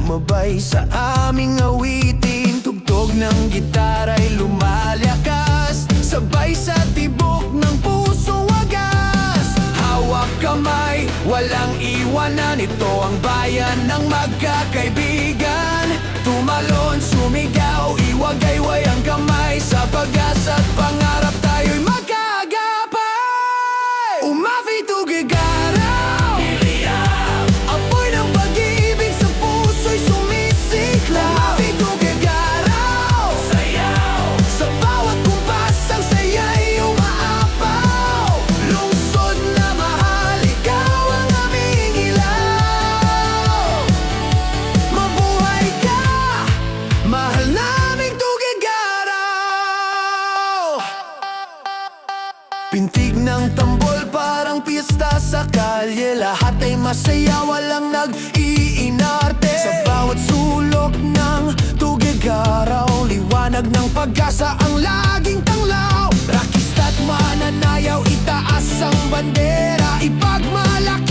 Sumabay sa aming awitin, tugtog ng gitara'y lumalakas, sabay sa tibok ng puso wagas. Hawak kamay, walang iwanan, ito ang bayan ng magkakaibigan. Tumalon, sumigaw, iwagayway ang kamay, sa pag-asa at pangarap tayo'y magkagapay. Umafi tugigaraw, apoy ng pag-ibig sa puso'y sumisiklaw. Umafi tugigaraw, sayaw, sa bawat kumpas ang saya'y umaapaw. Lungsod na mahal, ikaw ang aming ilaw. Mabuhay ka, mahal naming tugigaraw. Pintig ng tambol parang piyesta sa kalye, lahat ay masaya, walang nag-iinarte. Sa bawat sulok ng tugigaraw, liwanag ng pag-asa ang laging tanglaw. Rakista't mananayaw, itaas ang bandera, ipagmalaki